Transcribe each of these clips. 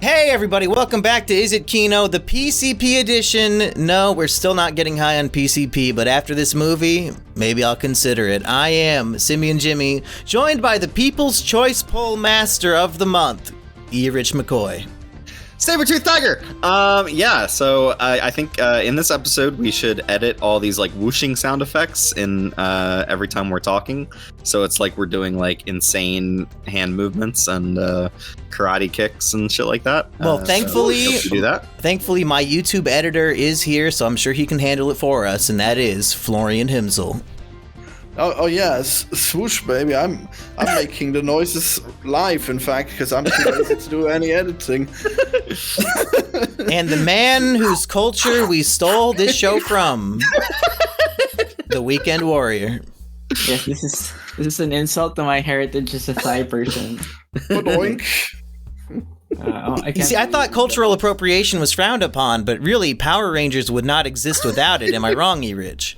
Hey everybody, welcome back to Is It Kino, the PCP edition. No, we're still not getting high on PCP, but after this movie, maybe I'll consider it. I am Simian Jimmy, joined by the People's Choice Poll Master of the Month, E. Rich McCoy. Saber-tooth tiger! So I think in this episode we should edit all these like whooshing sound effects in every time we're talking. So it's like we're doing like insane hand movements and karate kicks and shit like that. Well, thankfully, do that. Thankfully my YouTube editor is here, so I'm sure he can handle it for us, and that is Florian Himsel. Oh yeah, swoosh, baby! I'm making the noises live, in fact, because I'm too lazy to do any editing. And the man whose culture we stole this show from, the Weekend Warrior. Yes, this is an insult to my heritage as a Thai person. Oink. I thought cultural appropriation was frowned upon, but really, Power Rangers would not exist without it. Am I wrong, E. Rich?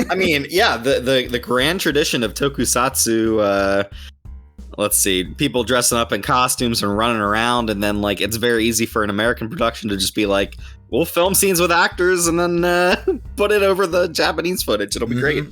I mean, yeah, the grand tradition of tokusatsu, let's see, people dressing up in costumes and running around, and then, like, it's very easy for an American production to just be like, we'll film scenes with actors and then put it over the Japanese footage. It'll be great.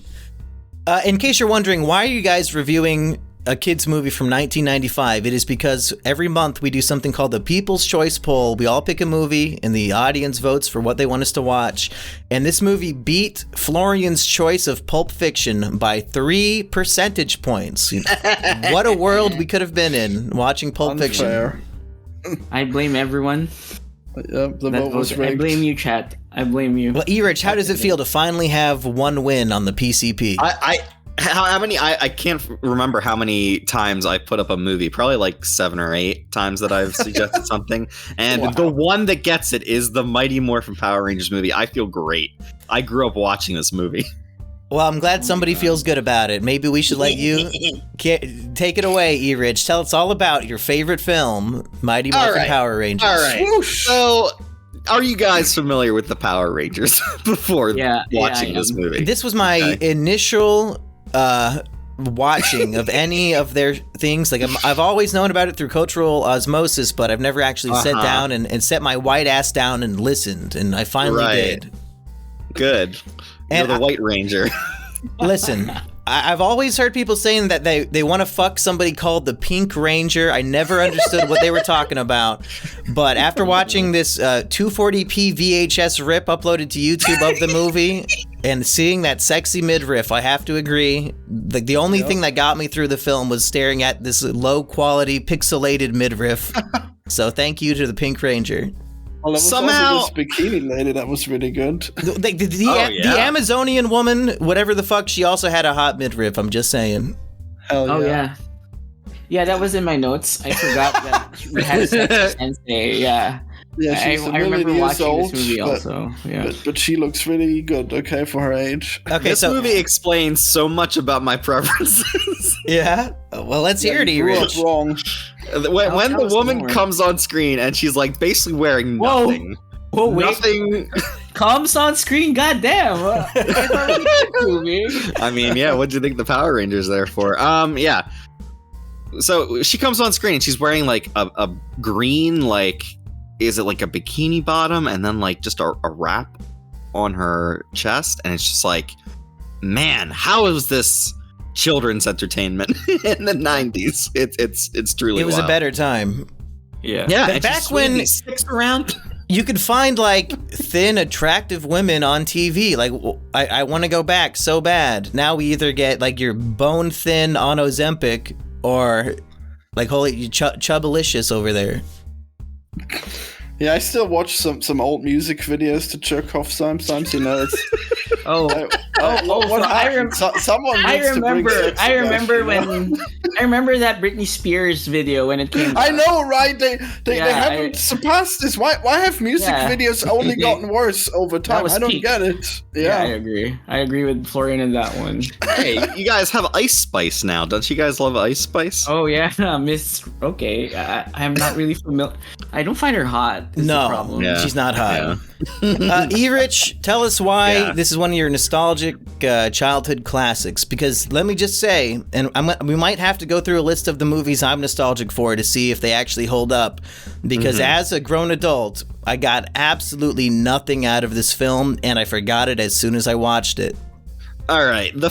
In case you're wondering, why are you guys reviewing a kid's movie from 1995? It is because every month we do something called the People's Choice Poll. We all pick a movie and the audience votes for what they want us to watch. And this movie beat Florian's choice of Pulp Fiction by 3 percentage points. What a world we could have been in watching Pulp Fiction. I blame everyone. Yep, the vote was rigged. I blame you, chat. I blame you. Well, E-Rich, how does it feel to finally have one win on the PCP? How many? I can't remember how many times I put up a movie. Probably like 7 or 8 times that I've suggested something. And the one that gets it is the Mighty Morphin Power Rangers movie. I feel great. I grew up watching this movie. Well, I'm glad somebody feels good about it. Maybe we should let you take it away, E-Rich. Tell us all about your favorite film, Mighty Morphin Power Rangers. All right. Whoosh. So, are you guys familiar with the Power Rangers before watching this movie? This was my initial watching of any of their things. Like I've always known about it through cultural osmosis, but I've never actually sat down and set my white ass down and listened, and I finally did. Good. You're the White Ranger. Listen, I've always heard people saying that they want to fuck somebody called the Pink Ranger. I never understood what they were talking about. But after watching this 240p VHS rip uploaded to YouTube of the movie and seeing that sexy midriff, I have to agree. The only thing that got me through the film was staring at this low quality pixelated midriff. So thank you to the Pink Ranger. Well, there was also this bikini lady that was really good. The Amazonian woman, whatever the fuck, she also had a hot midriff. I'm just saying. Hell yeah. Yeah, that was in my notes. I forgot that we had sex sensei. Yeah. Yeah, she's I remember watching old, this movie also. Yeah. But she looks really good, okay, for her age. Okay, this movie explains so much about my preferences. Yeah? Well, let's hear it, E-Rich. Wrong. When the woman comes on screen and she's like basically wearing nothing. Whoa, wait. Nothing comes on screen, goddamn. I mean, yeah, what do you think the Power Rangers there for? Yeah. So she comes on screen and she's wearing like a green, like, is it like a bikini bottom and then like just a wrap on her chest, and it's just like, man, how is this children's entertainment in the 90s? It's truly it was wild. a better time. Yeah. Back when sticks around, you could find like thin, attractive women on TV. Like I want to go back so bad. Now we either get like your bone thin on Ozempic or like holy Chubbalicious over there. Yeah, I still watch some old music videos to jerk off sometimes. You know, it's someone. I remember that Britney Spears video when it came. I know, right? They haven't surpassed this. Why have music videos only gotten worse over time? I don't get it. Yeah, I agree. I agree with Florian in that one. Hey, you guys have Ice Spice now, don't you guys love Ice Spice? Oh yeah, Miss. Okay, I'm not really familiar. I don't find her hot. No, she's not hot. E-Rich, tell us why this is one of your nostalgia nostalgic childhood classics, because let me just say, and we might have to go through a list of the movies I'm nostalgic for to see if they actually hold up, because as a grown adult, I got absolutely nothing out of this film, and I forgot it as soon as I watched it. All right. The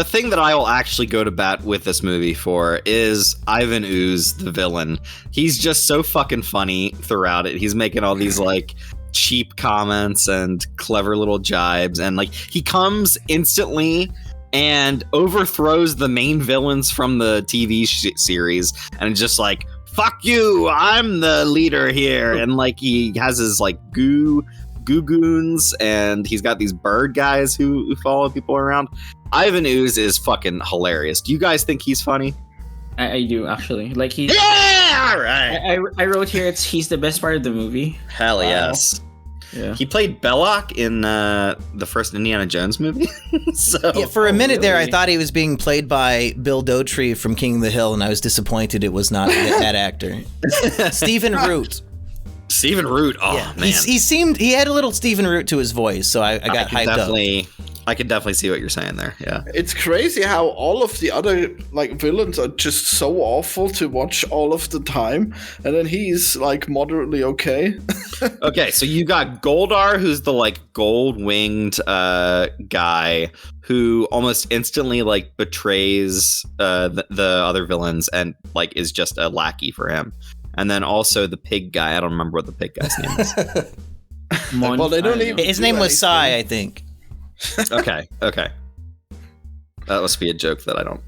thing that I will actually go to bat with this movie for is Ivan Ooze, the villain. He's just so fucking funny throughout it. He's making all these like cheap comments and clever little jibes, and like he comes instantly and overthrows the main villains from the TV series, and just like, fuck you, I'm the leader here. And like he has his like goons, and he's got these bird guys who follow people around. Ivan Ooze is fucking hilarious. Do you guys think he's funny? I do, actually. Like, he... Yeah! All right. I wrote here, he's the best part of the movie. Hell yes. Yeah. He played Belloc in the first Indiana Jones movie. So Yeah, for a minute there, I really? thought he was being played by Bill Dotrey from King of the Hill, and I was disappointed it was not that actor. Stephen Root. Stephen Root. Oh, Yeah, man. he had a little Stephen Root to his voice, so I got hyped up. I could definitely see what you're saying there. Yeah. It's crazy how all of the other like villains are just so awful to watch all of the time, and then he's like moderately okay. Okay, so you got Goldar, who's the like gold-winged guy who almost instantly like betrays the other villains and like is just a lackey for him. And then also the pig guy. I don't remember what the pig guy's name is. Well, they don't even. His name was Sai, I think. Okay. That must be a joke that I don't.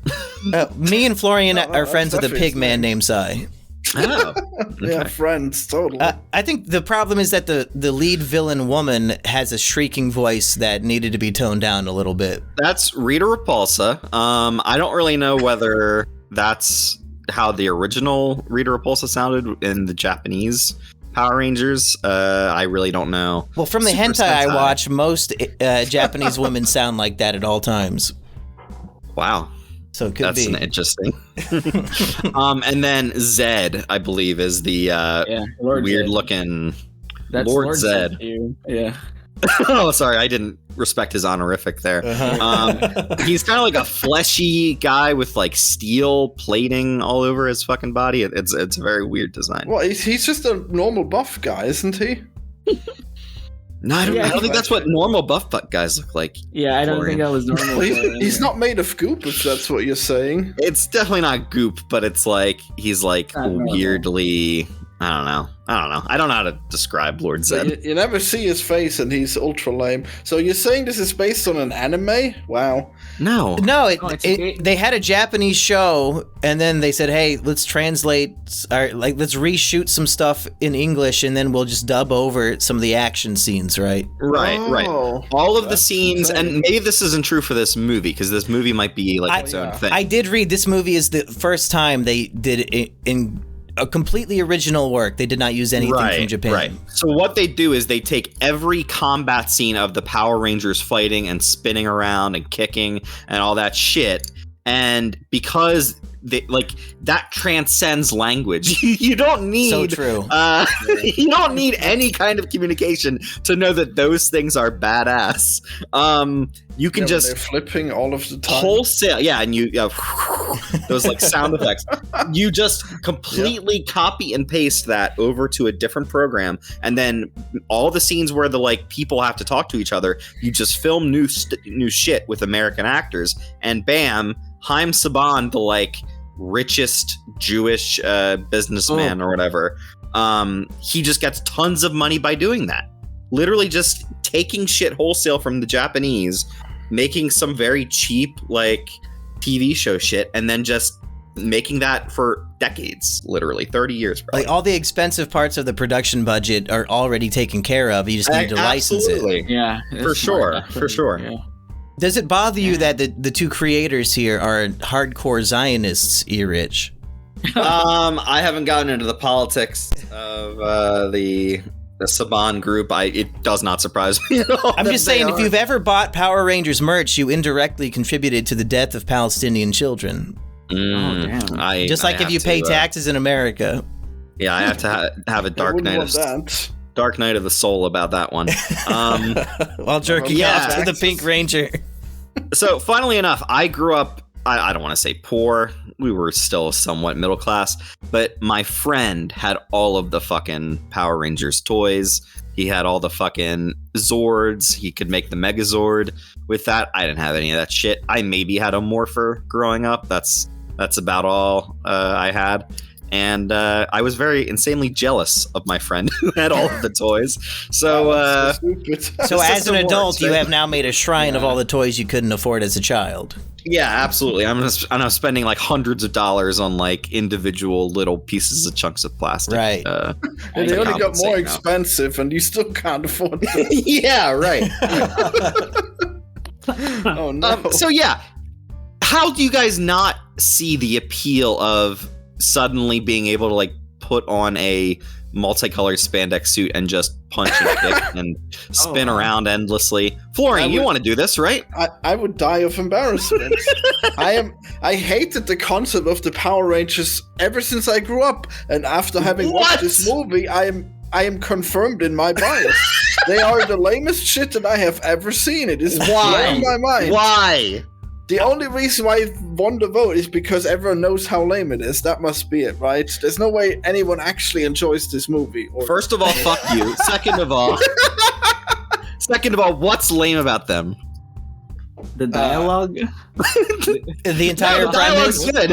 Me and Florian No, are that's friends with a definitely pig man named Sai. Oh, Yeah, okay. friends, totally. I think the problem is that the lead villain woman has a shrieking voice that needed to be toned down a little bit. That's Rita Repulsa. I don't really know whether that's how the original Rita Repulsa sounded in the Japanese Power Rangers. I really don't know. Well, from the Super hentai I Sentai. watch, most Japanese women sound like that at all times. Wow. So it could That's be. an interesting. And then Zed, I believe, is the Lord weird Zed. looking That's Lord Zed. to you. Yeah. Oh, sorry, I didn't respect his honorific there. He's kind of like a fleshy guy with like steel plating all over his fucking body. It's a very weird design. Well, he's just a normal buff guy, isn't he? No, I don't Yeah, think that's what normal buff butt guys look like. Yeah, I don't Florian. think that was normal. Well, for he's him. not made of goop, if that's what you're saying. It's definitely not goop, but it's like he's like Not normal. weirdly. I don't know. I don't know how to describe Lord But Zed. you never see his face, and he's ultra lame. So you're saying this is based on an anime? Wow. No. No, it's they had a Japanese show, and then they said, "Hey, let's translate, or like let's reshoot some stuff in English, and then we'll just dub over some of the action scenes." Right? Right. Oh, All of the that's scenes, insane. and maybe this isn't true for this movie because this movie might be like its own thing. I did read this movie is the first time they did it in a completely original work. They did not use anything from Japan. Right. So what they do is they take every combat scene of the Power Rangers fighting and spinning around and kicking and all that shit, and because they like that transcends language. You don't need So true. You don't need any kind of communication to know that those things are badass. You can Yeah, just they're flipping all of the time. wholesale, yeah, and you those like sound effects. You just completely copy and paste that over to a different program, and then all the scenes where the like people have to talk to each other, you just film new shit with American actors, and bam, Haim Saban, the like richest Jewish businessman or whatever, he just gets tons of money by doing that. Literally just taking shit wholesale from the Japanese, making some very cheap like TV show shit, and then just making that for decades, literally 30 years probably. Like all the expensive parts of the production budget are already taken care of. You just need to license it. Absolutely. Yeah, For it's sure, smart, for sure. Yeah. Does it bother you that the two creators here are hardcore Zionists, E-Rich? I haven't gotten into the politics of the Saban group. It does not surprise me at all. I'm that just they saying, if are. you've ever bought Power Rangers merch, you indirectly contributed to the death of Palestinian children. I Just like if have you pay to, taxes in America. Yeah, I have to have a I dark wouldn't night want of that. dark night of the soul about that one. While jerking Yeah. off to the Pink Ranger. So, funnily enough, I grew up, I don't want to say poor. We were still somewhat middle class. But my friend had all of the fucking Power Rangers toys. He had all the fucking Zords. He could make the Megazord with that. I didn't have any of that shit. I maybe had a Morpher growing up. That's about all I had. And I was very insanely jealous of my friend who had all of the toys. So, That's so stupid. So as an system adult, works, you right? have now made a shrine of all the toys you couldn't afford as a child. yeah, absolutely. I'm spending like hundreds of dollars on like individual little pieces of chunks of plastic. Right. And to they only got compensate more now. expensive, and you still can't afford them. Yeah, right. Oh no! So yeah, how do you guys not see the appeal of suddenly being able to like put on a multicolored spandex suit and just punch and kick and spin around endlessly? Florian, you want to do this, right? I would die of embarrassment. I hated the concept of the Power Rangers ever since I grew up, and after having What? watched this movie, I am confirmed in my bias. They are the lamest shit that I have ever seen. It is blowing my mind. Why? The only reason why I won the vote is because everyone knows how lame it is. That must be it, right? There's no way anyone actually enjoys this movie. Or First of all, fuck you. Second of all, what's lame about them? The dialogue. The entire The dialogue's premise.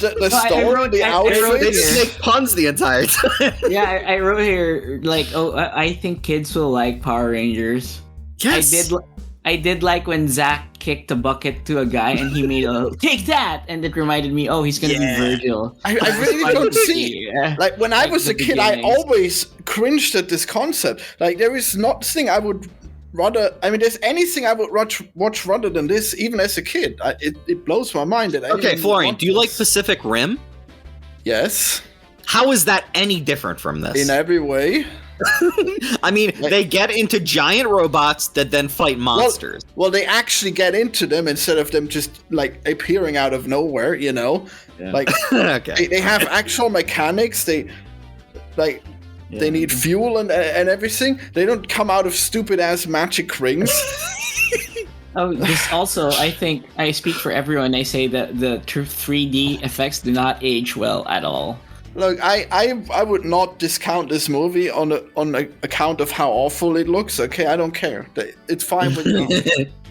good. the I story, wrote- the I wrote They outfits. just make puns the entire time. Yeah, I wrote here like, I think kids will like Power Rangers. Yes. I did like when Zach kicked a bucket to a guy and he made a take that, and it reminded me, oh, he's gonna be Virgil. I really don't see. Yeah. Like when I Like was the a kid, I beginnings. always cringed at this concept. Like there is nothing I would rather. I mean, there's anything I would watch rather than this, even as a kid. It blows my mind that. Okay, anyone Florian, would do you want like this. Pacific Rim? Yes, How is that any different from this? in every way. I mean, they get into giant robots that then fight monsters. Well, they actually get into them instead of them just like appearing out of nowhere. You know, like Okay. they have actual mechanics. They They need fuel and everything. They don't come out of stupid ass magic rings. Oh, this also, I think I speak for everyone. I say that the 3D effects do not age well at all. Look, I would not discount this movie on account of how awful it looks. Okay, I don't care. It's fine with me.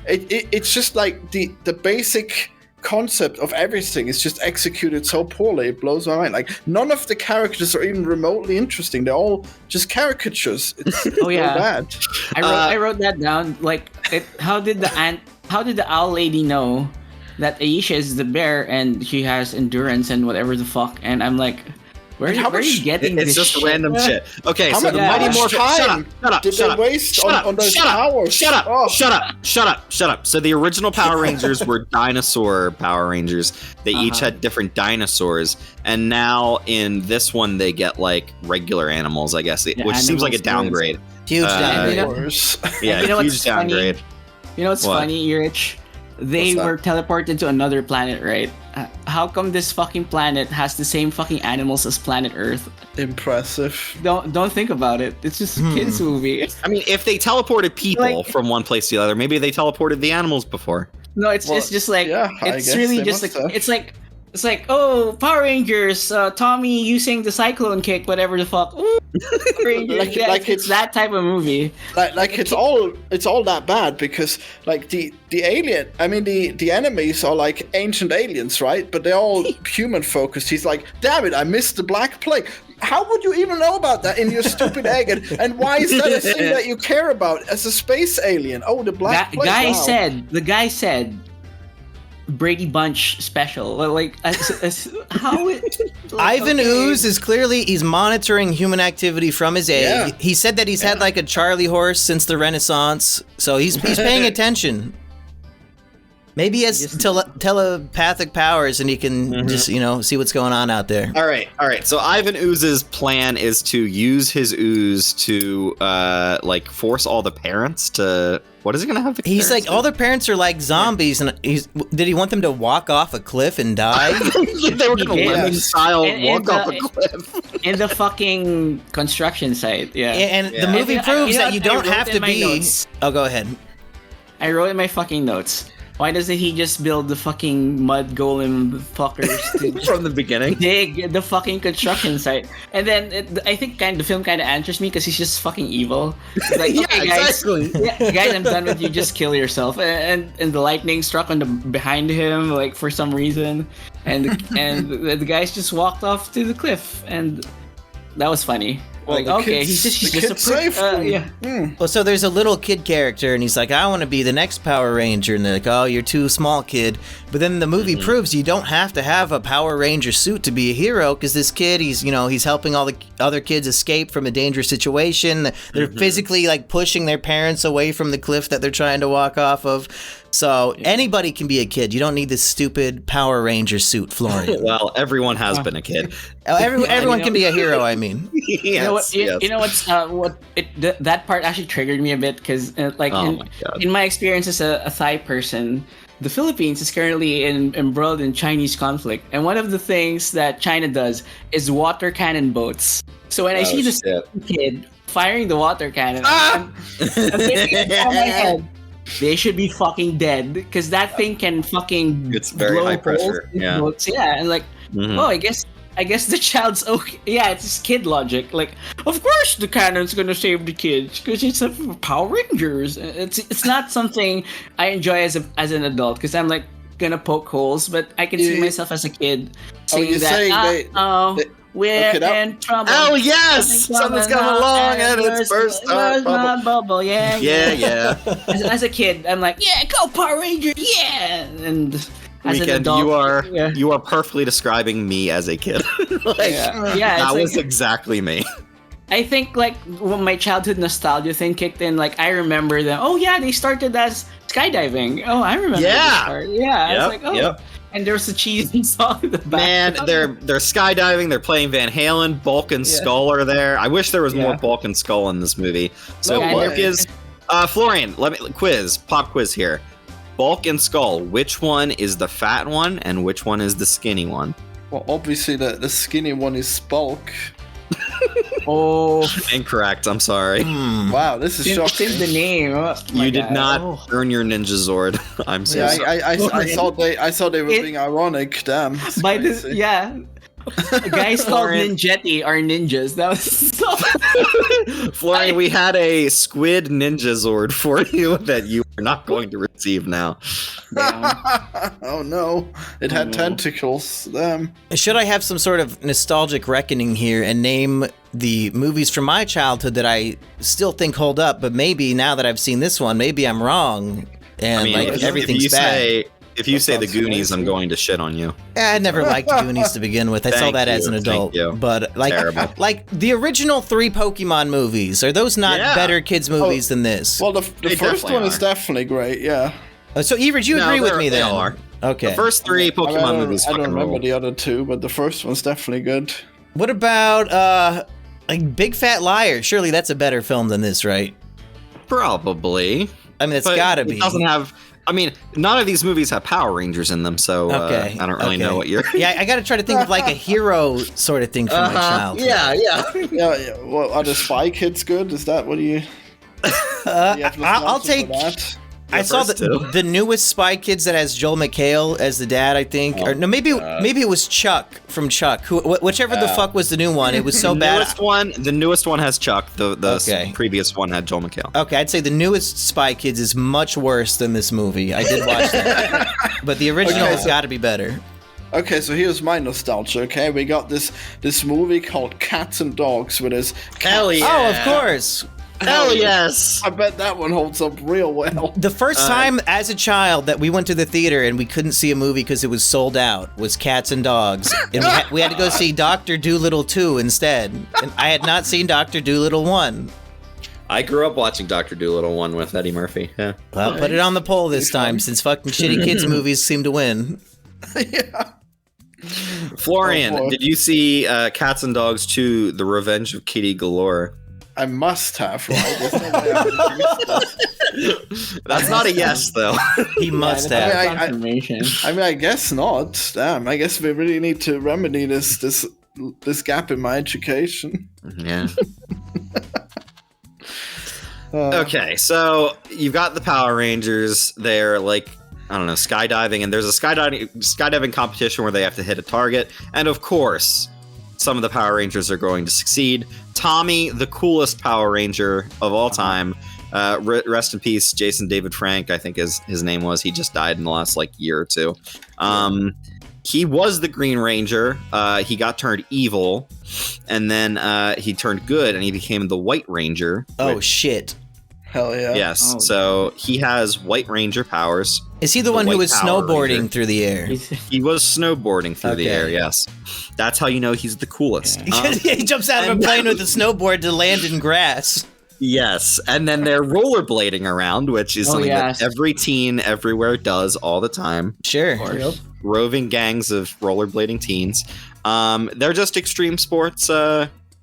It's just like the basic concept of everything is just executed so poorly. It blows my mind. Like none of the characters are even remotely interesting. They're all just caricatures. It's Oh, yeah. so bad. I wrote that down. Like, how did the owl lady know that Aisha is the bear and she has endurance and whatever the fuck? And I'm like, where And how are you much- getting It's this just shit? random shit. Okay, How so much the Mighty how much Morphin. time did they waste on those powers? Shut up! Oh. Shut up! So the original Power Rangers were dinosaur Power Rangers. They each had different dinosaurs, and now in this one they get like regular animals, I guess, which seems like a animals, downgrade. Huge Uh, downgrade. Wars. Yeah, you know huge what's funny? downgrade. You know what's What? funny, Rich? They What's that? were teleported to another planet, right? How come this fucking planet has the same fucking animals as planet Earth? Impressive. Don't think about it. It's just a kids movie. I mean, if they teleported people Like- from one place to the other, maybe they teleported the animals before. No, it's just like yeah, I it's guess really they just must like have. it's like oh, Power Rangers, Tommy using the cyclone kick, whatever the fuck. Ooh, Power Rangers. Like- Yeah, like it's that type of movie. Like it's all that bad because like the alien, I mean the enemies are like ancient aliens, right? But they're all human focused. He's like, damn it, I missed the Black Plague. How would you even know about that in your stupid egg? And why is that a thing that you care about as a space alien? Oh, the Black Plague. The guy said Brady Bunch special. Like how it like, Ivan okay. Ooze is clearly he's monitoring human activity from his egg. Yeah. He said that he's had like a Charlie horse since the Renaissance, so he's paying attention. Maybe he has telepathic powers and he can just, see what's going on out there. All right. So Ivan Ooze's plan is to use his ooze to, force all the parents to. What is he gonna have? He's like, all their parents are like zombies, and did he want them to walk off a cliff and die? They were gonna lemon style walk off a cliff in the fucking construction site. Yeah, and the movie proves that you don't have to be. Notes. Oh, go ahead. I wrote in my fucking notes. Why doesn't he just build the fucking mud golem fuckers from the beginning? Dig the fucking construction site, and then I think the film kind of answers me because he's just fucking evil. It's like, okay, guys, guys, I'm done with you. Just kill yourself. And the lightning struck on the behind him, like for some reason, and the guys just walked off to the cliff, and that was funny. Like, okay, he's just a safe. Well, so there's a little kid character, and he's like, I want to be the next Power Ranger, and they're like, oh, you're too small, kid. But then the movie proves you don't have to have a Power Ranger suit to be a hero, because this kid, he's helping all the other kids escape from a dangerous situation. They're physically like pushing their parents away from the cliff that they're trying to walk off of. So anybody can be a kid. You don't need this stupid Power Ranger suit, Florian. Well, everyone has been a kid. Everyone can be a hero. I mean, yes, that part actually triggered me a bit because, in my experience as a Thai person, the Philippines is currently embroiled in Chinese conflict, and one of the things that China does is water cannon boats. So when I see this kid firing the water cannon, I'm thinking in my head, they should be fucking dead because that thing can fucking it's very blow high pressure. Boats. And like, oh, I guess the child's okay. Yeah, it's just kid logic. Like, of course the cannon's gonna save the kids because it's a Power Rangers. It's not something I enjoy as an adult because I'm like gonna poke holes, but I can see myself as a kid saying we're in trouble. Oh yes, something's coming along and it's first bubble. Yeah. As a kid, I'm like, yeah, go Power Rangers, yeah. And as an adult, you are perfectly describing me as a kid. That was exactly me. I think like when my childhood nostalgia thing kicked in, like I remember them. Oh yeah, they started as skydiving. Oh, I remember. Yeah, part. Yeah. I was like, oh. Yep. And there's a cheesy song in the back. Man, they're skydiving. They're playing Van Halen. Bulk and Skull are there. I wish there was more Bulk and Skull in this movie. So Bulk is Florian. Pop quiz here. Bulk and Skull. Which one is the fat one, and which one is the skinny one? Well, obviously the skinny one is Bulk. Oh, incorrect. I'm sorry. Wow, this is shocking. Say the name. You did not earn your Ninja Zord. I'm so sorry. I thought they were being ironic. Damn. By this, guys called Ninjetti are ninjas. That was so. Florian, we had a squid Ninja Zord for you that you are not going to receive now. Oh no, it had tentacles. Should I have some sort of nostalgic reckoning here and name the movies from my childhood that I still think hold up, but maybe now that I've seen this one, maybe I'm wrong and everything's bad. If you say the Goonies, I'm going to shit on you. I never liked Goonies to begin with. I saw that as an adult. But like the original 3 Pokemon movies, are those not better kids movies than this? Well, the first one is definitely great. Yeah. So Everett, you agree with me then? They all are. Okay. The first 3 Pokemon movies. I don't remember the other 2, but the first one's definitely good. What about Big Fat Liar? Surely that's a better film than this, right? Probably. I mean, it's gotta be. It doesn't have. I mean, none of these movies have Power Rangers in them, so I don't really know what you're. Yeah, I got to try to think of like a hero sort of thing for my childhood. Yeah. Well, are the Spy Kids good? Is that what you? I'll take. I saw the newest Spy Kids that has Joel McHale as the dad, I think. Or no, maybe it was Chuck from Chuck. Whichever the fuck was the new one. It was so bad. The newest one has Chuck. The previous one had Joel McHale. Okay, I'd say the newest Spy Kids is much worse than this movie. I did watch that. But the original has got to be better. Okay, so here's my nostalgia, okay? We got this movie called Cats and Dogs with his... Hell yeah! Oh, of course! Hell yes! I bet that one holds up real well. The first time as a child that we went to the theater and we couldn't see a movie because it was sold out was Cats and Dogs. And we had to go see Dr. Dolittle 2 instead. And I had not seen Dr. Dolittle 1. I grew up watching Dr. Dolittle 1 with Eddie Murphy. Yeah. Well, put it on the poll this time, since fucking shitty kids movies seem to win. Yeah. Florian, did you see Cats and Dogs 2, The Revenge of Kitty Galore? I must have, right? There's no way I haven't used it. That's not a yes, though. He must have. I mean, I guess not. Damn, I guess we really need to remedy this gap in my education. Yeah. Okay, so you've got the Power Rangers. They're like, I don't know, skydiving, and there's a skydiving competition where they have to hit a target. And of course, some of the Power Rangers are going to succeed. Tommy, the coolest Power Ranger of all time. Rest in peace, Jason David Frank, I think his name was. He just died in the last year or two. He was the Green Ranger. He got turned evil, and then he turned good, and he became the White Ranger. Oh, shit. Hell yeah. Yes, so he has White Ranger powers. Is he the one who was snowboarding through the air? He was snowboarding through the air, yes. That's how you know he's the coolest. Yeah. He jumps out of a plane with a snowboard to land in grass. Yes, and then they're rollerblading around, which is something that every teen everywhere does all the time. Sure. Roving gangs of rollerblading teens. They're just extreme sports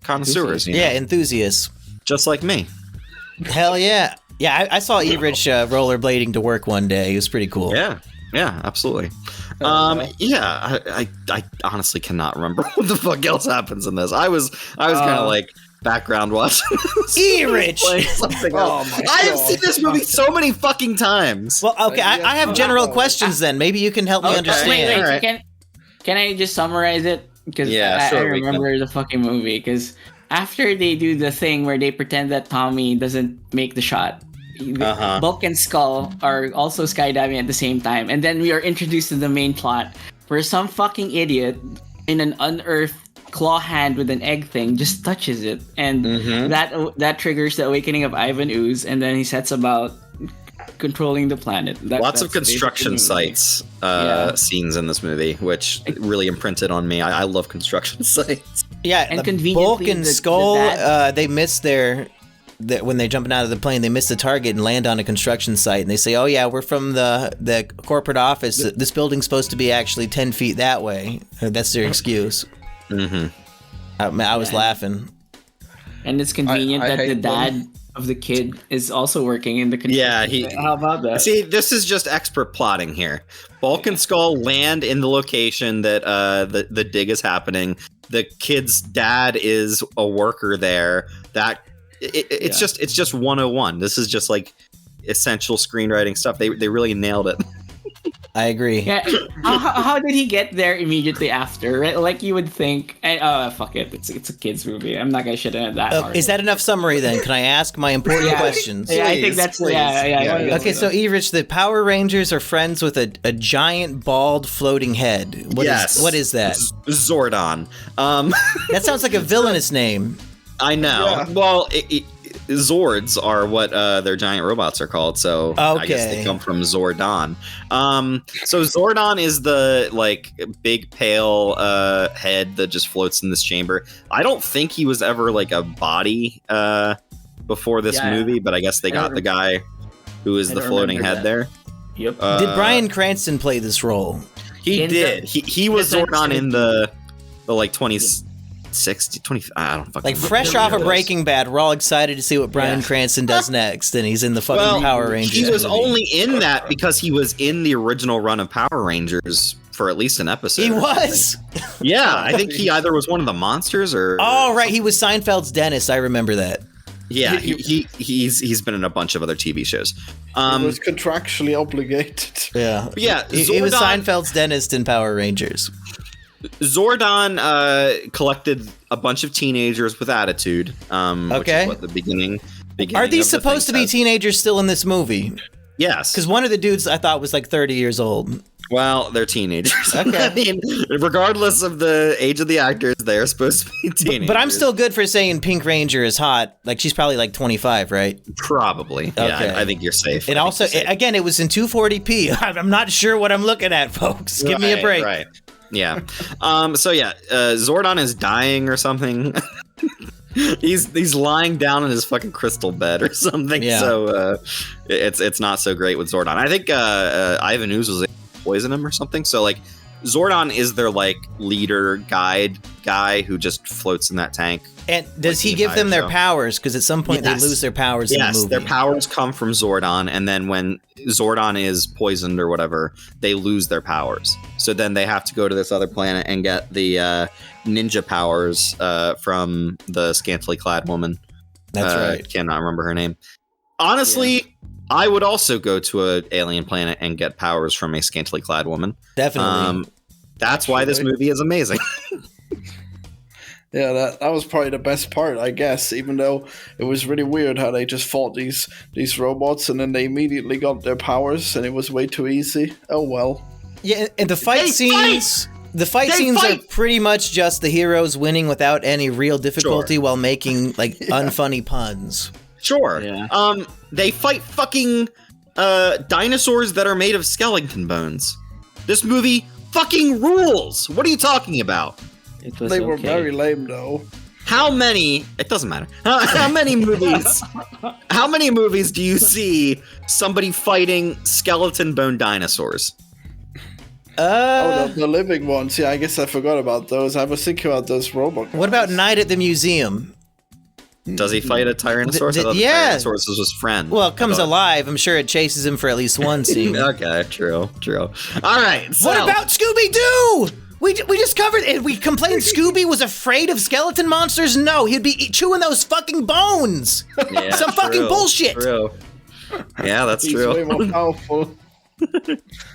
connoisseurs. Yeah, enthusiasts. Just like me. Hell yeah. Yeah, I saw Erich rollerblading to work one day. It was pretty cool. Yeah, absolutely. I honestly cannot remember what the fuck else happens in this. I was kind of background watching. Erich! I have seen this movie so many fucking times. Well, okay, I have general questions then. Maybe you can help me understand. Wait, right. Can I just summarize it? Because I remember the fucking movie. Because after they do the thing where they pretend that Tommy doesn't make the shot, Bulk and Skull are also skydiving at the same time. And then we are introduced to the main plot where some fucking idiot in an unearthed claw hand with an egg thing just touches it. And that triggers the awakening of Ivan Ooze. And then he sets about controlling the planet. Lots of construction sites scenes in this movie, which really imprinted on me. I love construction sites. Yeah, and conveniently, Bulk and Skull, they miss when they're jumping out of the plane, they miss the target and land on a construction site. And they say, oh yeah, we're from the corporate office. This building's supposed to be actually 10 feet that way. That's their excuse. I was laughing. And it's convenient that the dad of the kid is also working in the construction. Yeah, how about that? See, this is just expert plotting here. Bulk and Skull land in the location that the dig is happening. The kid's dad is a worker there. It's just 101. This is just essential screenwriting stuff. They really nailed it. I agree. Yeah. How did he get there immediately after? Right? Like you would think. Fuck it. It's a kids movie. I'm not gonna shit in it that hard. Is that enough summary then? Can I ask my important questions? Yeah, I think that's Okay, so Erich, the Power Rangers are friends with a giant bald floating head. What is that? Zordon. That sounds like a villainous name. I know. Yeah. Well, Zords are what their giant robots are called, so I guess they come from Zordon. So Zordon is the big pale head that just floats in this chamber. I don't think he was ever a body before this movie, but I guess they got the guy who is the floating head there. Yep. Did Bryan Cranston play this role? He did. He was Zordon in the 20s. 60, 20, I don't fucking fresh off of Breaking Bad, we're all excited to see what Bryan Cranston does next, and he's in the fucking Power Rangers. He was movie. only in that because he was in the original run of Power Rangers for at least an episode. He was? I think he either was one of the monsters or... Oh, right, he was Seinfeld's dentist, I remember that. Yeah, he's been in a bunch of other TV shows. He was contractually obligated. Yeah. Yeah, he was Seinfeld's dentist in Power Rangers. Zordon collected a bunch of teenagers with attitude. Which is what the beginning Are these supposed to be teenagers still in this movie? Yes. Because one of the dudes I thought was 30 years old. Well, they're teenagers. Okay. I mean, regardless of the age of the actors, they're supposed to be teenagers. But I'm still good for saying Pink Ranger is hot. She's probably 25, right? Probably. Okay. Yeah, I think you're safe. And also, again, it was in 240p. I'm not sure what I'm looking at, folks. Give me a break. Right. Yeah. Zordon is dying or something. He's lying down in his fucking crystal bed or something. Yeah. So it's not so great with Zordon. I think Ivan Ooze was poison him or something. So like Zordon is their like leader guy who just floats in that tank. And does he give them their powers? Because at some point they lose their powers in the movie. Yes, their powers come from Zordon, and then when Zordon is poisoned or whatever, they lose their powers. So then they have to go to this other planet and get the ninja powers from the scantily clad woman. That's right. Cannot remember her name. Honestly, I would also go to an alien planet and get powers from a scantily clad woman. Definitely. That's why this movie is amazing. Yeah, that was probably the best part, I guess, even though it was really weird how they just fought these robots and then they immediately got their powers and it was way too easy. Oh well. Yeah, and the fight scenes are pretty much just the heroes winning without any real difficulty while making like unfunny puns. Sure. Yeah. They fight fucking dinosaurs that are made of skeleton bones. This movie fucking rules. What are you talking about? They were very lame, though. How many? It doesn't matter. How many movies? How many movies do you see somebody fighting skeleton bone dinosaurs? The living ones. Yeah, I guess I forgot about those. I was thinking about those robot guys. What about Night at the Museum? Does he fight a Tyrannosaurus? I thought the Tyrannosaurus was his friend. Well, it comes alive. I'm sure it chases him for at least one scene. Okay, true. All right. So. What about Scooby-Doo? We just covered it. We complained Scooby was afraid of skeleton monsters. No, he'd be chewing those fucking bones. Yeah, some fucking bullshit. True. Yeah, that's true. He's way more powerful.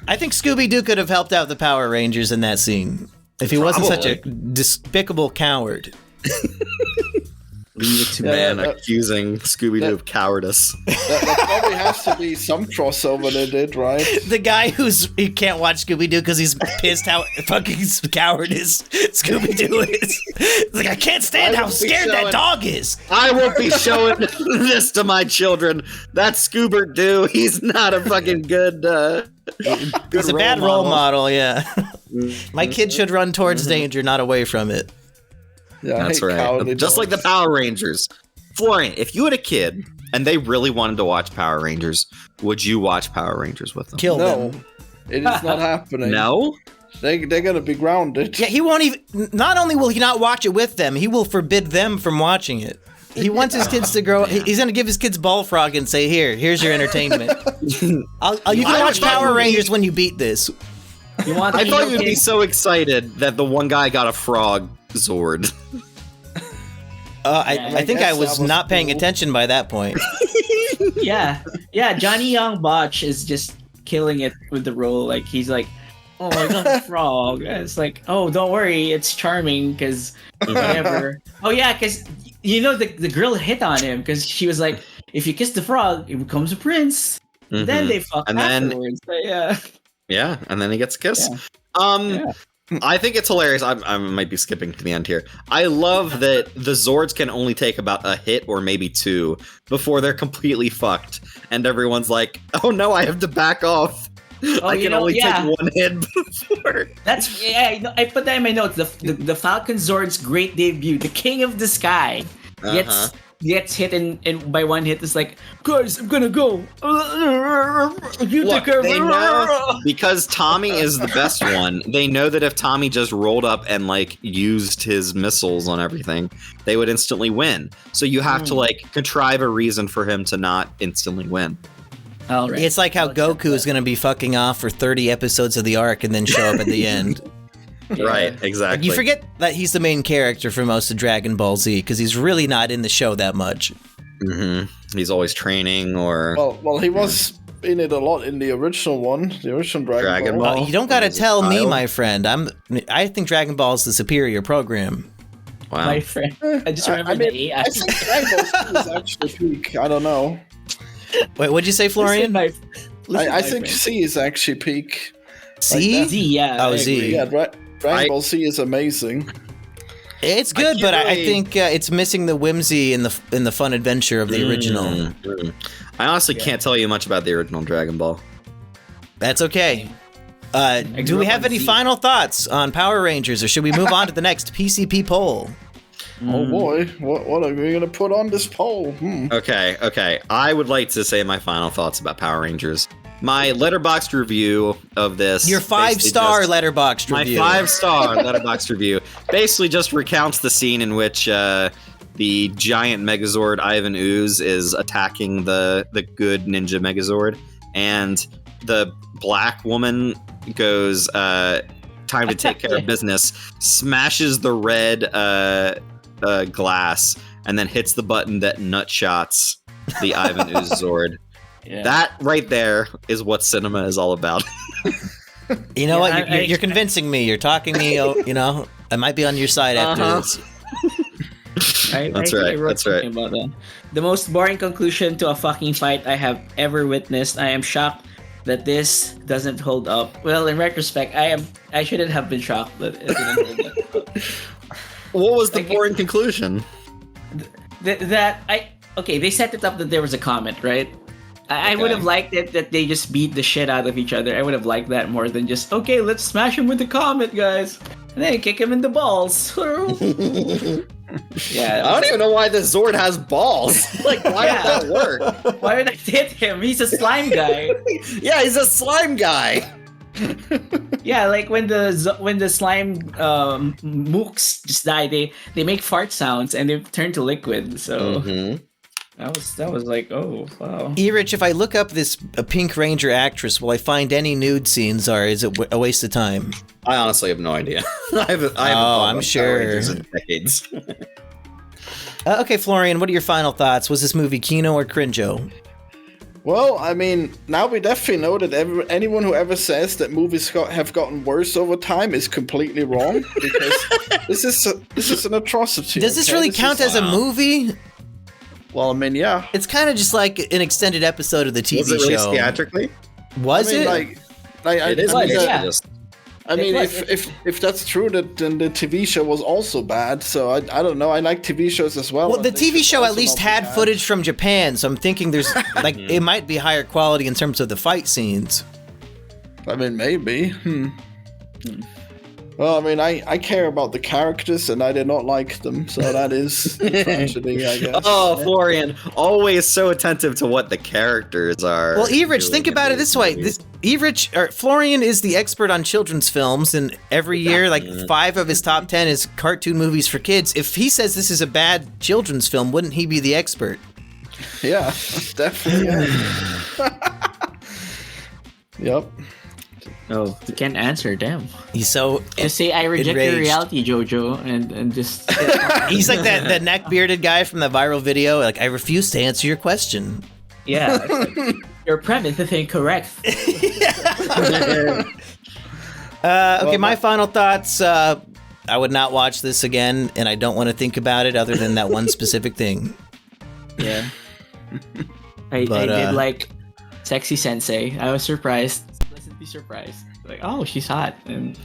I think Scooby-Doo could have helped out the Power Rangers in that scene if he wasn't such a despicable coward. Leave it to man accusing Scooby-Doo of cowardice. That probably has to be some crossover they did, right? The guy he can't watch Scooby-Doo because he's pissed how fucking cowardice Scooby-Doo is. It's like, I can't stand how scared that dog is. I won't be showing this to my children. That's Scooby-Doo. He's not a fucking good He's a bad role model, yeah. My kid should run towards danger, not away from it. Yeah, that's right. Just like the Power Rangers. Florian, if you had a kid and they really wanted to watch Power Rangers, would you watch Power Rangers with them? Kill them. It is not happening. No? They're gonna be grounded. Yeah, he won't even. Not only will he not watch it with them, he will forbid them from watching it. He wants his kids to grow. He's gonna give his kids Bullfrog and say, "Here's your entertainment. You can watch Power Rangers when you beat this." I thought you'd be so excited that the one guy got a frog Zord. I think I was not paying attention by that point. Yeah. Johnny Young Botch is just killing it with the role. Like he's like, "Oh, I got a frog." And it's like, "Oh, don't worry, it's charming because whatever." Oh yeah, because the girl hit on him because she was like, "If you kiss the frog, it becomes a prince." Mm-hmm. Then they fuck afterwards. Yeah, and then he gets a kiss. Yeah. I think it's hilarious. I might be skipping to the end here. I love that the Zords can only take about a hit or maybe two before they're completely fucked. And everyone's like, "Oh no, I have to back off. I can only take one hit before." I put that in my notes. The Falcon Zord's great debut, the King of the Sky, gets hit and by one hit. It's like, "Guys, I'm gonna go. You take care of it." Because Tommy is the best one. They know that if Tommy just rolled up and like used his missiles on everything, they would instantly win. So you have to like contrive a reason for him to not instantly win. All right. It's like how Goku is gonna be fucking off for 30 episodes of the arc and then show up at the end. Yeah. Right, exactly. You forget that he's the main character for most of Dragon Ball Z because he's really not in the show that much. Mm-hmm. He's always training or... Well, he was in it a lot in the original one, the original Dragon Ball. You don't gotta tell me, my friend. I think Dragon Ball is the superior program. Wow. My friend. I just remember I think Dragon Ball Z is actually peak. I don't know. Wait, what'd you say, Florian? I think C is actually peak. C? Like Z, yeah. Oh, Z. Yeah, Dragon Ball Z is amazing. It's good, but I think it's missing the whimsy and the fun adventure of the original. I honestly can't tell you much about the original Dragon Ball. That's okay. Do we have any final thoughts on Power Rangers, or should we move on to the next PCP poll? Oh boy, what are we gonna put on this poll? Okay. I would like to say my final thoughts about Power Rangers. My Letterboxd review of this. Your 5-star Letterboxd review. My 5-star Letterboxd review basically just recounts the scene in which the giant Megazord Ivan Ooze is attacking the good ninja Megazord, and the black woman goes, time to take care of business, smashes the red glass, and then hits the button that nutshots the Ivan Ooze Zord. Yeah. That right there is what cinema is all about. You know what? You're convincing me. You're talking me. I might be on your side after this. That's right. About that. The most boring conclusion to a fucking fight I have ever witnessed. I am shocked that this doesn't hold up. Well, in retrospect, I shouldn't have been shocked that it didn't hold up. What was the boring conclusion? They set it up that there was a comet, right? I would have liked it that they just beat the shit out of each other. I would have liked that more than just, okay, let's smash him with the comet, guys. And then kick him in the balls. Yeah. I don't even know why the Zord has balls. Like, why would that work? Why would I hit him? He's a slime guy. Yeah, he's a slime guy. Yeah, like when the slime mooks just die, they make fart sounds and they turn to liquid. So that was like, oh wow. Erich, if I look up this Pink Ranger actress, will I find any nude scenes, or is it a waste of time? I honestly have no idea. I'm sure. In decades. Okay, Florian, what are your final thoughts? Was this movie kino or cringo? Well, I mean, now we definitely know that anyone who ever says that movies have gotten worse over time is completely wrong, because this is an atrocity. Does this really count as a movie? Well, I mean, yeah. It's kind of just like an extended episode of the TV show. Was it released theatrically? Was it? It is. I mean, if that's true, then the TV show was also bad. So I don't know. I like TV shows as well. Well, the TV show at least had footage from Japan, so I'm thinking there's it might be higher quality in terms of the fight scenes. I mean, maybe. Well, I mean, I care about the characters, and I did not like them, so that is a tragedy, I guess. Oh, Florian, always so attentive to what the characters are. Well, Erich, think about it this way. Florian is the expert on children's films, and every year, 5 of his top 10 is cartoon movies for kids. If he says this is a bad children's film, wouldn't he be the expert? Yeah, definitely. Yep. Oh, you can't answer, damn. He's so just say I reject enraged. your reality, Jojo, and just. He's like that neck bearded guy from the viral video. Like, I refuse to answer your question. Yeah, your premise is incorrect. Okay, my final thoughts. I would not watch this again, and I don't want to think about it other than that one specific thing. Yeah, I did like Sexy Sensei. I was surprised. Be surprised, like, oh, she's hot, and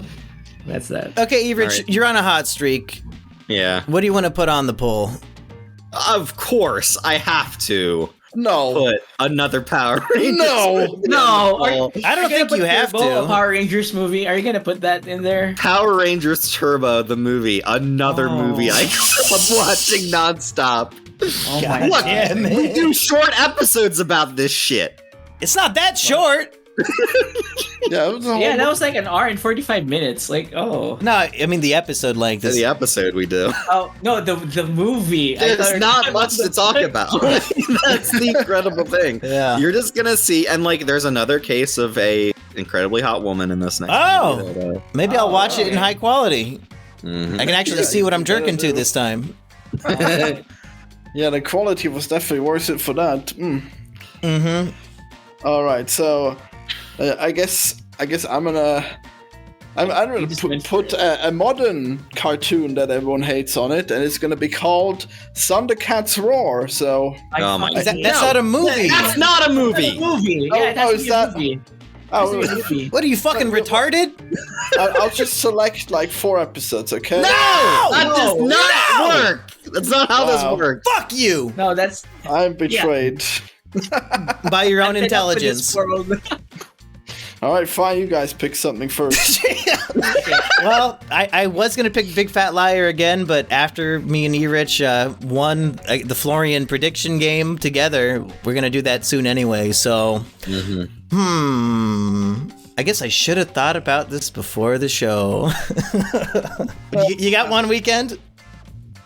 that's that. Okay, Erich, you're on a hot streak. Yeah. What do you want to put on the poll? Of course, I have to. No. Put another Power Rangers. No. I don't think you have to. A Power Rangers movie. Are you gonna put that in there? Power Rangers Turbo, the movie, another movie I grew up watching nonstop. Oh my god! We do short episodes about this shit. It's not that short. Yeah, that was like an hour and 45 minutes. Like, oh. No, I mean the episode length. The episode we do. Oh, no, the movie. There's not much to talk about. That's the incredible thing. Yeah. You're just gonna see, and there's another case of a incredibly hot woman in this next movie. Maybe I'll watch it in high quality. Mm-hmm. I can actually see what I'm jerking to this time. Yeah, the quality was definitely worth it for that. Mm-hmm. All right, so I guess I'm gonna put a modern cartoon that everyone hates on it, and it's gonna be called Thundercats Roar. So that's not a movie. That's not a movie. That's a movie. Yeah, is that? What are you fucking retarded? I'll just select 4 episodes, okay? No! That does not work. That's not how this works. Fuck you! No, that's. I'm betrayed. By your own intelligence. All right, fine. You guys pick something first. Well, I was going to pick Big Fat Liar again, but after me and Erich won the Florian prediction game together, we're going to do that soon anyway. So, I guess I should have thought about this before the show. You got one weekend?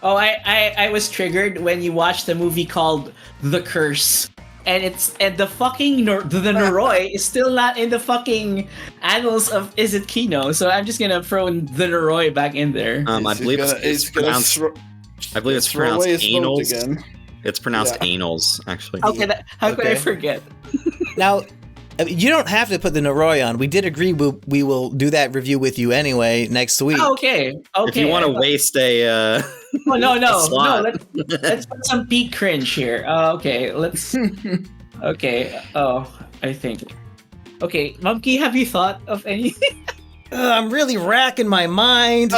Oh, I was triggered when you watched the movie called The Curse. And the fucking the Noroi is still not in the fucking annals of Is It Kino, so I'm just gonna throw the Noroi back in there. I believe it's pronounced anals. It's pronounced anals, actually. Okay, how could I forget? Now, you don't have to put the Noroi on. We did agree we will do that review with you anyway next week. Oh, okay. If you want to waste a no. Let's put some peak cringe here. Okay, let's. Okay. Oh, I think. Okay, Monkey, have you thought of anything? I'm really racking my mind.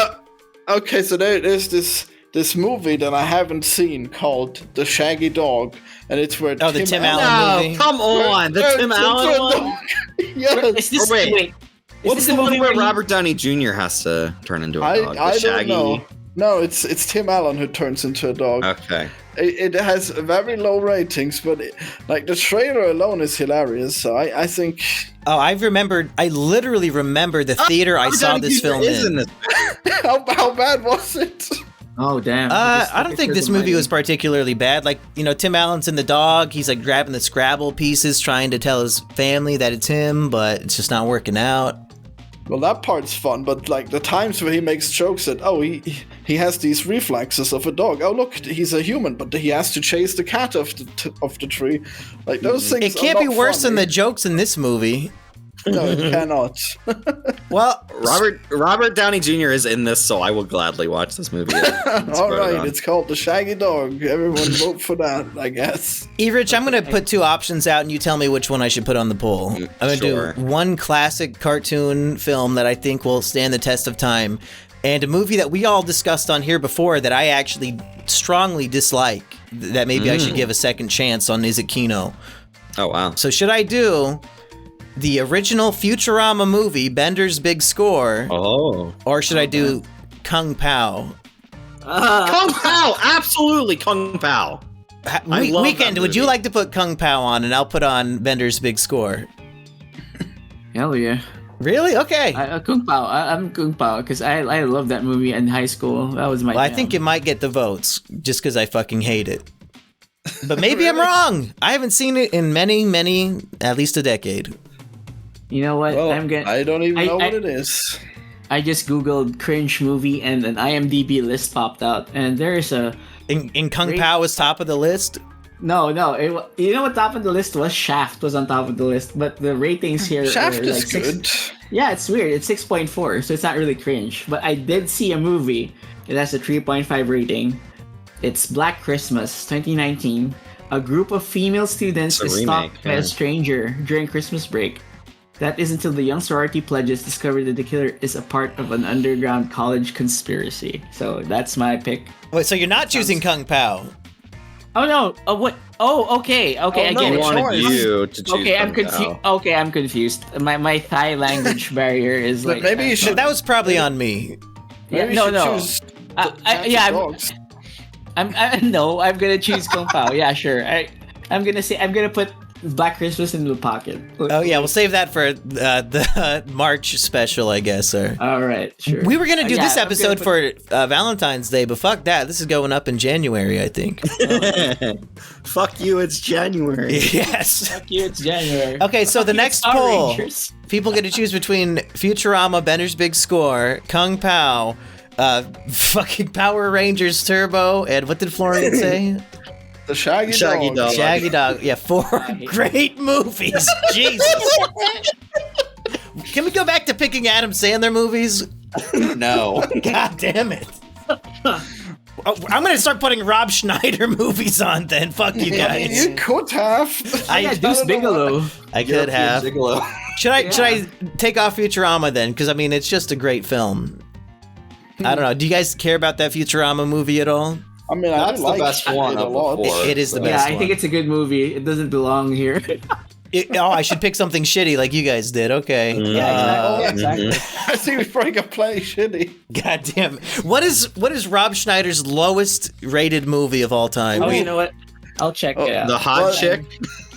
Okay, so there's this movie that I haven't seen called The Shaggy Dog, and it's where the Tim Allen movie. Come on, the Tim Allen one. Yes. Wait. What's the movie where Robert Downey Jr. has to turn into a dog? I don't know. No, it's Tim Allen who turns into a dog. Okay. It has very low ratings, but the trailer alone is hilarious. So I think. Oh, I literally remember the theater I saw this film in. How bad was it? Oh, damn. I don't think this movie was particularly bad. Tim Allen's in the dog. He's grabbing the Scrabble pieces, trying to tell his family that it's him, but it's just not working out. Well, that part's fun, but the times where he makes jokes that, he has these reflexes of a dog. Oh, look, he's a human, but he has to chase the cat off the tree. Those things. It can't be worse than the jokes in this movie. No, it cannot. Well, Robert Downey Jr. is in this, so I will gladly watch this movie. All right, it's called The Shaggy Dog. Everyone vote for that, I guess. Erich, I'm going to put two options out, and you tell me which one I should put on the poll. I'm going to do one classic cartoon film that I think will stand the test of time, and a movie that we all discussed on here before that I actually strongly dislike, that maybe I should give a second chance on Is It Kino. Oh, wow. So should I do the original Futurama movie, Bender's Big Score? Oh. Or should I do Kung Pao? Kung Pao! Absolutely, Kung Pao. Weekend, would you like to put Kung Pao on, and I'll put on Bender's Big Score? Hell yeah. Really? Okay. Kung Pao. I'm Kung Pao, because I love that movie in high school. That was my jam. I think it might get the votes, just because I fucking hate it. But maybe I'm wrong. I haven't seen it in many, at least a decade. You know what? Well, I don't even know what it is. I just googled cringe movie and an IMDb list popped out, and there's a. In Kung Pao was top of the list. No. You know what top of the list was? Shaft was on top of the list, but the ratings here. Shaft are is good. Yeah, it's weird. It's 6.4, so it's not really cringe. But I did see a movie. It has a 3.5 rating. It's Black Christmas, 2019. A group of female students is stalked by a stranger during Christmas break. That is until the young sorority pledges discover that the killer is a part of an underground college conspiracy. So that's my pick. Wait, so you're not choosing Kung Pao? Oh no! Oh what? Oh okay. I get it. Wanted you to choose I'm confused. Okay, I'm confused. My Thai language barrier is but maybe you should. That was probably on me. Maybe you should choose. I'm gonna choose Kung Pao. Yeah, sure. I'm gonna put Black Christmas in the pocket. Oh yeah, we'll save that for the March special, I guess. Sir. All right, sure. We were gonna do this episode for Valentine's Day, but fuck that. This is going up in January, I think. Fuck you, it's January. Yes. Fuck you, it's January. Okay, so the next poll, people get to choose between Futurama, Bender's Big Score, Kung Pao, fucking Power Rangers Turbo, and what did Florian say? The Shaggy Dog. Shaggy Dog. Yeah, 4 great movies. Jesus. Can we go back to picking Adam Sandler movies? No. God damn it. I'm going to start putting Rob Schneider movies on then. Fuck you guys. You could have. Deuce Bigelow. I could have. Should I take off Futurama then? Because, I mean, it's just a great film. I don't know. Do you guys care about that Futurama movie at all? I mean, that's the best one of the four. It is the best one. Yeah, I think it's a good movie. It doesn't belong here. I should pick something shitty like you guys did. Okay. Yeah, exactly. I think we probably got plenty shitty. God damn. What is Rob Schneider's lowest rated movie of all time? Oh, you know what? I'll check it out. The hot chick.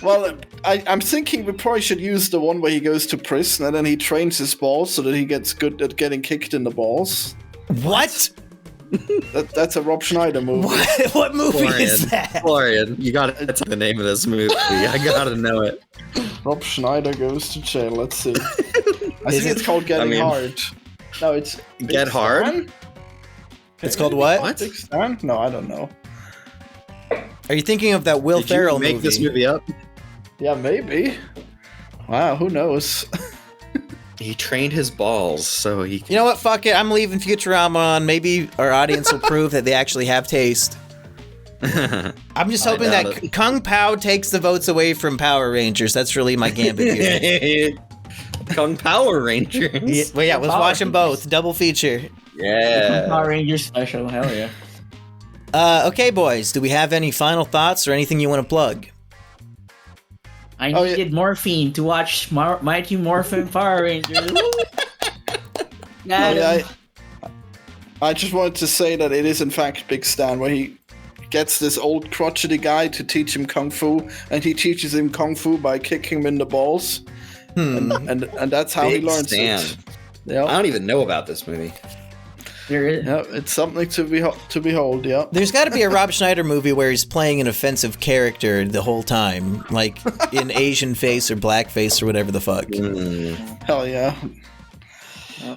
Well, I'm thinking we probably should use the one where he goes to prison and then he trains his balls so that he gets good at getting kicked in the balls. What? That's a Rob Schneider movie. What movie is that? Florian, you gotta tell the name of this movie. I gotta know it. Rob Schneider goes to jail. Let's see. I think it's called Getting Hard. No, it's Get Hard? Stan? It's called what? What? Big Stan? No, I don't know. Are you thinking of that Will Did you Ferrell make movie? this movie up? Yeah, maybe. Wow, who knows? He trained his balls so he You know what? Fuck it. I'm leaving Futurama on. Maybe our audience will prove that they actually have taste. I'm just hoping that Kung Pao takes the votes away from Power Rangers. That's really my gambit here. Kung Power Rangers. Yeah, let's watch them both. Double feature. Yeah. Power Rangers special. Hell yeah. Okay, boys. Do we have any final thoughts or anything you want to plug? I needed morphine to watch Mighty Morphin Power Rangers. I just wanted to say that it is in fact Big Stan, where he gets this old crotchety guy to teach him kung fu, and he teaches him kung fu by kicking him in the balls, and that's how Big he learns Stan. it. Yeah, I don't even know about this movie. There is. yeah, it's something to behold. Yeah, There's got to be a Rob Schneider movie where he's playing an offensive character the whole time, like in Asian face or black face or whatever the fuck. hell yeah.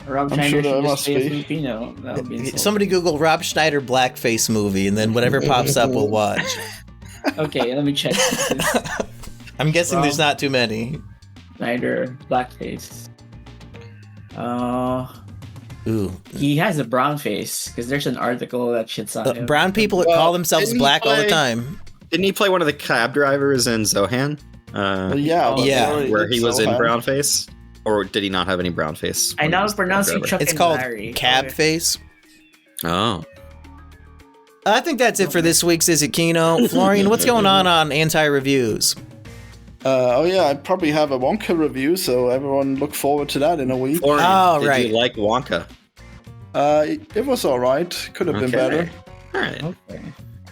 Rob I'm Schneider sure there should just must play a be. Filipino. That would be insane. Somebody Google Rob Schneider blackface movie, and then whatever pops up, we'll watch. Okay, let me check. I'm guessing there's not too many. Schneider blackface. Ooh. He has a brown face because there's an article that shits on him. Brown people call themselves didn't he black all the play- time. Didn't he play one of the cab drivers in Zohan? Yeah, Where he was in brown face? Or did he not have any brown face? I now pronounce you Chuck It's and called Larry. Cab Okay. Face. Oh. I think that's it for this week's Is It Kino. Florian, what's going on Anti-Reviews? I probably have a Wonka review, so everyone look forward to that in a week. Florian, Oh, right. Did you like Wonka? It was all right. Could have been better. All right. Okay.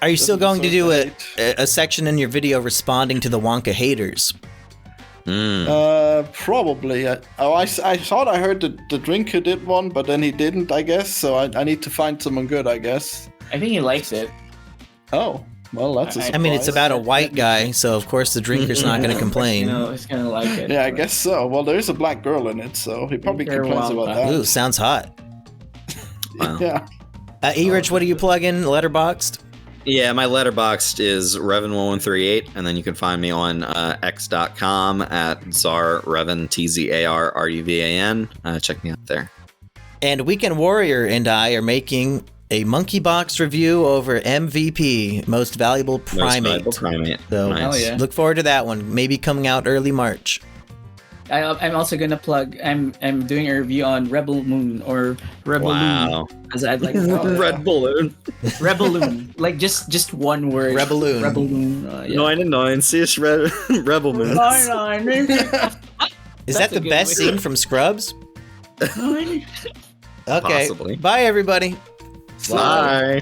Are you still going to do Doesn't a section in your video responding to the Wonka haters? Probably. I thought I heard the drinker did one, but then he didn't, I guess. So I need to find someone good, I guess. I think he likes it. Oh, well, that's a surprise. I mean, it's about a white guy, so of course the drinker's not going to complain. He's gonna like it. Yeah, I guess so. Well, there is a black girl in it, so he probably Very complains well about done. that. Ooh, sounds hot. Wow. Yeah. E-Rich, what are you plugging? Letterboxd? Yeah, my letterboxd is Revan1138, and then you can find me on x.com at Zarruvan, Tzarruvan. Check me out there. And Weekend Warrior and I are making a monkey box review over MVP, Most Valuable Primate. Most valuable primate. So Nice. Oh, yeah. look forward to that one. Maybe coming out early March. I'm also gonna plug. I'm doing a review on Rebel Moon or Rebel Wow. Moon, as I'd like to call it. Red balloon. Rebelloon, like just one word. Rebelloon. Rebelloon. Yeah. 99 cis rebel moons. Is That's that the a good best way. scene from Scrubs? Okay. Possibly. Bye, everybody. Bye.